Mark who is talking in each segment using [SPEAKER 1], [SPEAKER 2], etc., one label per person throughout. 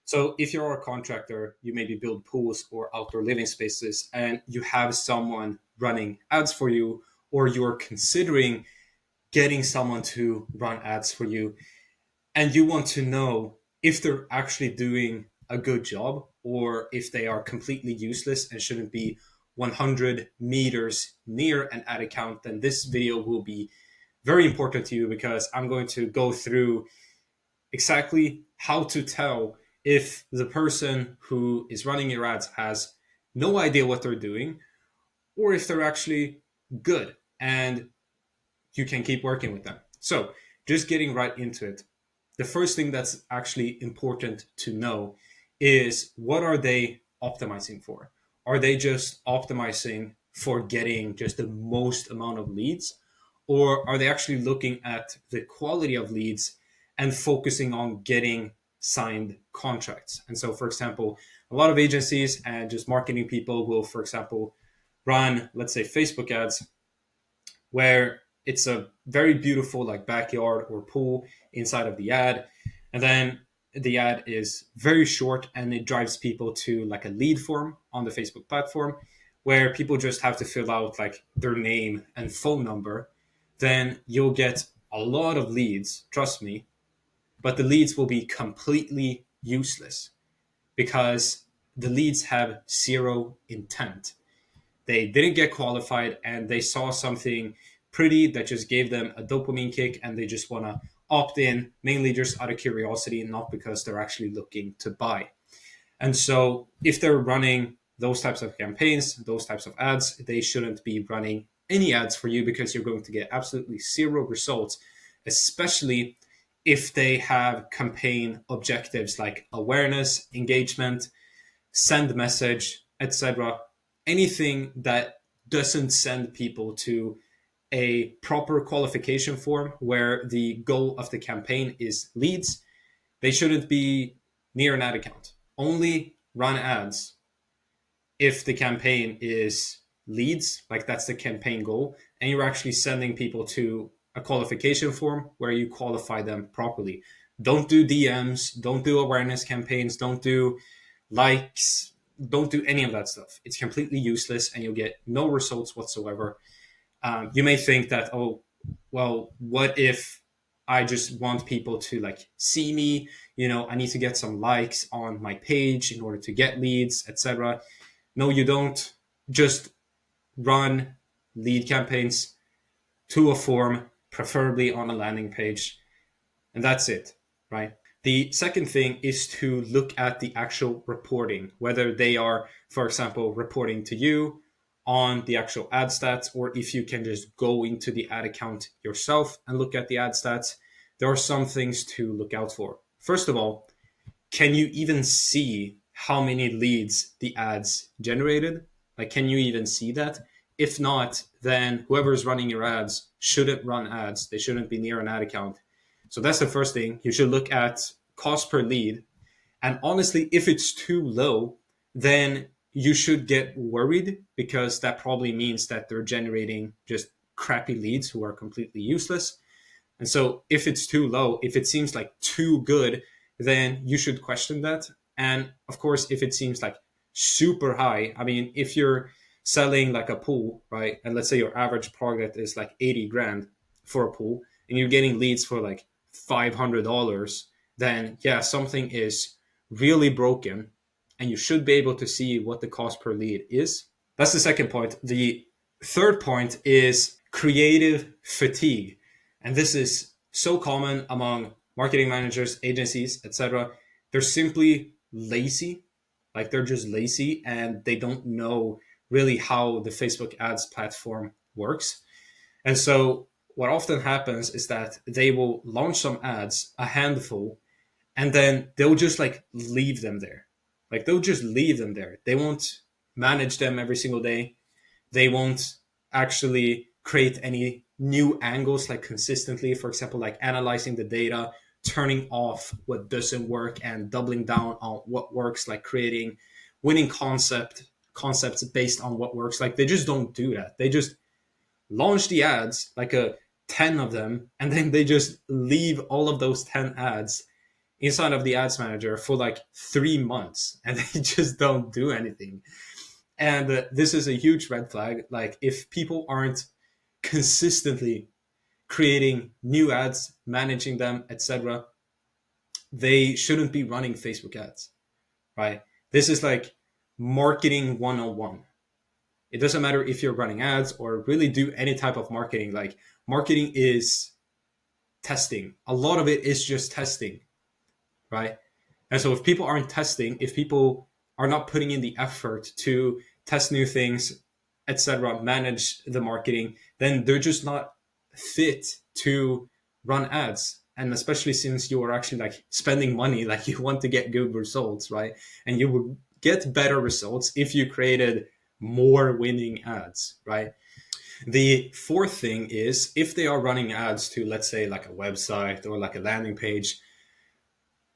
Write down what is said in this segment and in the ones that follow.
[SPEAKER 1] So if you're a contractor, you maybe build pools or outdoor living spaces, and you have someone running ads for you, or you're considering getting someone to run ads for you, and you want to know if they're actually doing a good job or if they are completely useless and shouldn't be 100 meters near an ad account, then this video will be very important to you, because I'm going to go through exactly how to tell if the person who is running your ads has no idea what they're doing, or if they're actually good and you can keep working with them. So, just getting right into it. The first thing that's actually important to know is, what are they optimizing for? Are they just optimizing for getting just the most amount of leads? Or are they actually looking at the quality of leads and focusing on getting signed contracts? And so, for example, a lot of agencies and just marketing people will, for example, run, let's say, Facebook ads where it's a very beautiful like backyard or pool inside of the ad, and then the ad is very short and it drives people to like a lead form on the Facebook platform where people just have to fill out like their name and phone number. Then you'll get a lot of leads, trust me, but the leads will be completely useless because the leads have zero intent. They didn't get qualified and they saw something pretty that just gave them a dopamine kick, and they just want to opt in mainly just out of curiosity, not because they're actually looking to buy. And so if they're running those types of campaigns, those types of ads, they shouldn't be running any ads for you, because you're going to get absolutely zero results, especially if they have campaign objectives like awareness, engagement, send message, etc. Anything that doesn't send people to a proper qualification form where the goal of the campaign is leads, they shouldn't be near an ad account. Only run ads if the campaign is leads, like that's the campaign goal, and you're actually sending people to a qualification form where you qualify them properly. Don't do DMs, don't do awareness campaigns, don't do likes, don't do any of that stuff. It's completely useless and you'll get no results whatsoever. You may think that, oh, well, what if I just want people to like see me? I need to get some likes on my page in order to get leads, etc. No, you don't. Just run lead campaigns to a form, preferably on a landing page, and that's it, right? The second thing is to look at the actual reporting, whether they are, for example, reporting to you on the actual ad stats, or if you can just go into the ad account yourself and look at the ad stats. There are some things to look out for. First of all, can you even see how many leads the ads generated? Like, can you even see that? If not, then whoever's running your ads shouldn't run ads. They shouldn't be near an ad account. So that's the first thing. You should look at cost per lead. And honestly, if it's too low, then you should get worried, because that probably means that they're generating just crappy leads who are completely useless. And so if it's too low, if it seems like too good, then you should question that. And of course, if it seems like super high, I mean, if you're selling like a pool, right? And let's say your average product is like 80 grand for a pool, and you're getting leads for like $500, then yeah, something is really broken, and you should be able to see what the cost per lead is. That's the second point. The third point is creative fatigue. And this is so common among marketing managers, agencies, etc. They're simply lazy. Like, they're just lazy and they don't know really how the Facebook ads platform works. And so what often happens is that they will launch some ads, a handful, and then they'll just like leave them there. Like, they'll just leave them there. They won't manage them every single day. They won't actually create any new angles like consistently. For example, like analyzing the data, turning off what doesn't work and doubling down on what works, like creating winning concepts based on what works. Like, they just don't do that. They just launch the ads, like a 10 of them, and then they just leave all of those 10 ads inside of the ads manager for like 3 months and they just don't do anything. And this is a huge red flag. Like if people aren't consistently creating new ads, managing them, etc., they shouldn't be running Facebook ads, right? This is like marketing 101. It doesn't matter if you're running ads or really do any type of marketing. Like marketing is testing. A lot of it is just testing, right? And so if people aren't testing, if people are not putting in the effort to test new things, etc., manage the marketing, then they're just not fit to run ads. And especially since you are actually like spending money, like you want to get good results, right? And you would get better results if you created more winning ads, right? The fourth thing is if they are running ads to, let's say, like a website or like a landing page,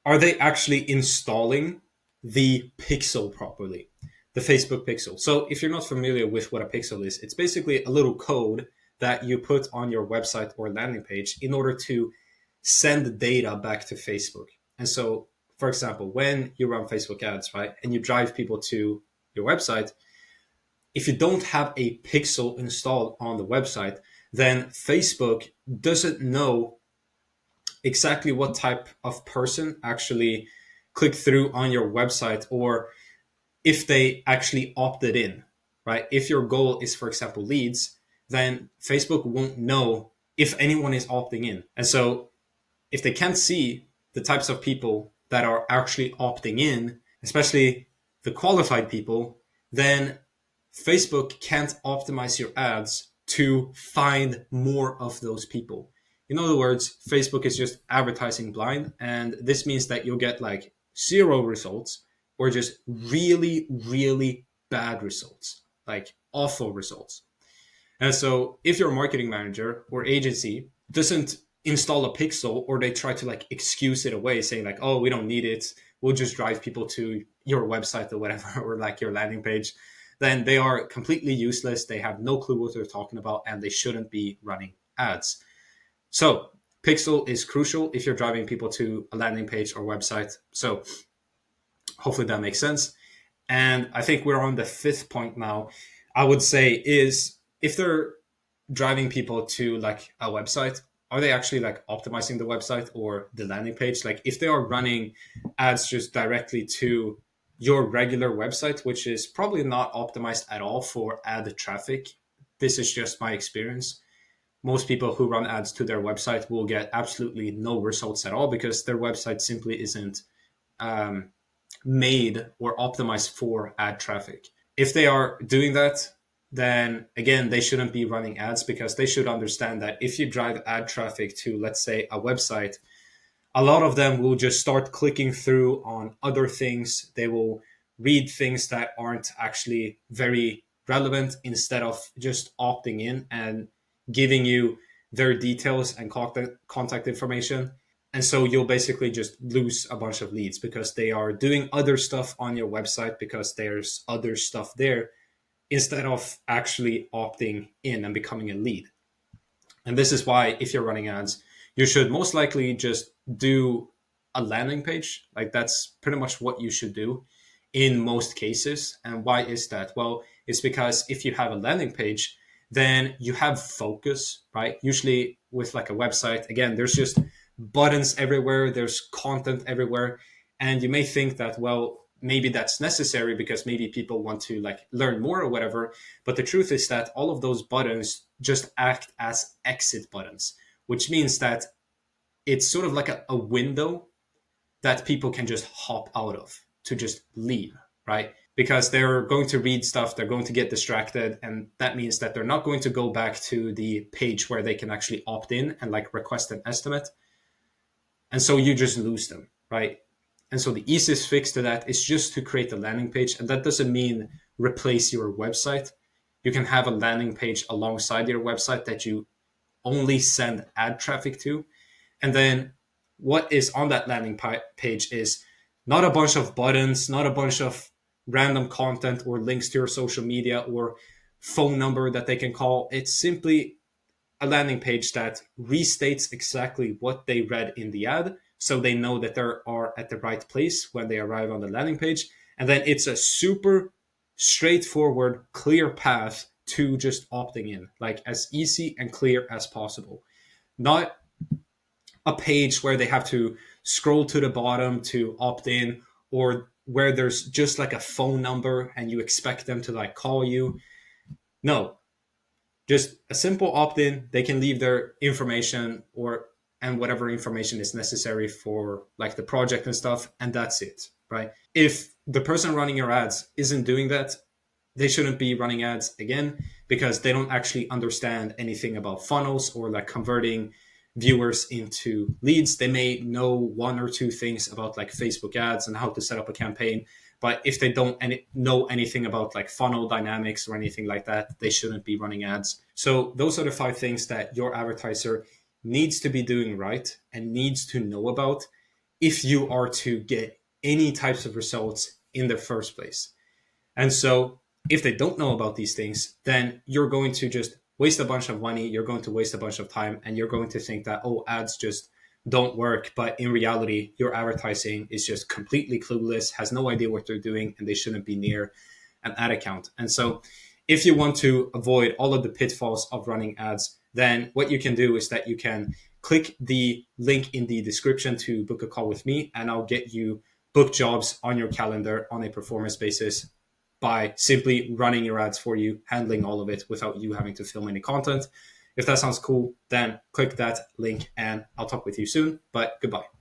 [SPEAKER 1] are they actually installing the pixel properly? The Facebook pixel. So if you're not familiar with what a pixel is, it's basically a little code that you put on your website or landing page in order to send data back to Facebook. And so, for example, when you run Facebook ads, right, and you drive people to your website, if you don't have a pixel installed on the website, then Facebook doesn't know exactly what type of person actually clicked through on your website or if they actually opted in, right? If your goal is, for example, leads, then Facebook won't know if anyone is opting in. And so if they can't see the types of people that are actually opting in, especially the qualified people, then Facebook can't optimize your ads to find more of those people. In other words, Facebook is just advertising blind, and this means that you'll get like 0 results or just really, really bad results, like awful results. And so if your marketing manager or agency doesn't install a pixel or they try to like excuse it away saying like, oh, we don't need it, we'll just drive people to your website or whatever, or like your landing page, then they are completely useless. They have no clue what they're talking about and they shouldn't be running ads. So pixel is crucial if you're driving people to a landing page or website. So hopefully that makes sense. And I think we're on the fifth point now. I would say is if they're driving people to like a website, are they actually like optimizing the website or the landing page? Like if they are running ads just directly to your regular website, which is probably not optimized at all for ad traffic. This is just my experience. Most people who run ads to their website will get absolutely no results at all because their website simply isn't made or optimized for ad traffic. If they are doing that, then again, they shouldn't be running ads because they should understand that if you drive ad traffic to, let's say, a website, a lot of them will just start clicking through on other things. They will read things that aren't actually very relevant instead of just opting in and giving you their details and contact information. And so you'll basically just lose a bunch of leads because they are doing other stuff on your website because there's other stuff there instead of actually opting in and becoming a lead. And this is why if you're running ads, you should most likely just do a landing page. Like that's pretty much what you should do in most cases. And why is that? Well, it's because if you have a landing page, then you have focus, right? Usually with like a website, again, there's just buttons everywhere, there's content everywhere. And you may think that, well, maybe that's necessary because maybe people want to like learn more or whatever. But the truth is that all of those buttons just act as exit buttons, which means that it's sort of like a window that people can just hop out of to just leave, right? Because they're going to read stuff, they're going to get distracted. And that means that they're not going to go back to the page where they can actually opt in and like request an estimate. And so you just lose them, right? And so the easiest fix to that is just to create a landing page. And that doesn't mean replace your website. You can have a landing page alongside your website that you only send ad traffic to. And then what is on that landing page is not a bunch of buttons, not a bunch of random content or links to your social media or phone number that they can call. It's simply a landing page that restates exactly what they read in the ad, so they know that they are at the right place when they arrive on the landing page. And then it's a super straightforward, clear path to just opting in, like as easy and clear as possible. Not a page where they have to scroll to the bottom to opt in, or where there's just like a phone number and you expect them to like call you. No, just a simple opt-in. They can leave their information or and whatever information is necessary for like the project and stuff, and that's it, right? If the person running your ads isn't doing that, they shouldn't be running ads again, because they don't actually understand anything about funnels or like converting viewers into leads. They may know one or two things about like Facebook ads and how to set up a campaign, but if they don't know anything about like funnel dynamics or anything like that, they shouldn't be running ads. So those are the 5 things that your advertiser needs to be doing right and needs to know about if you are to get any types of results in the first place. And so if they don't know about these things, then you're going to just waste a bunch of money, you're going to waste a bunch of time, and you're going to think that, oh, ads just don't work. But in reality, your advertising is just completely clueless, has no idea what they're doing, and they shouldn't be near an ad account. And so if you want to avoid all of the pitfalls of running ads, then what you can do is that you can click the link in the description to book a call with me, and I'll get you book jobs on your calendar on a performance basis by simply running your ads for you, handling all of it without you having to film any content. If that sounds cool, then click that link and I'll talk with you soon. But goodbye.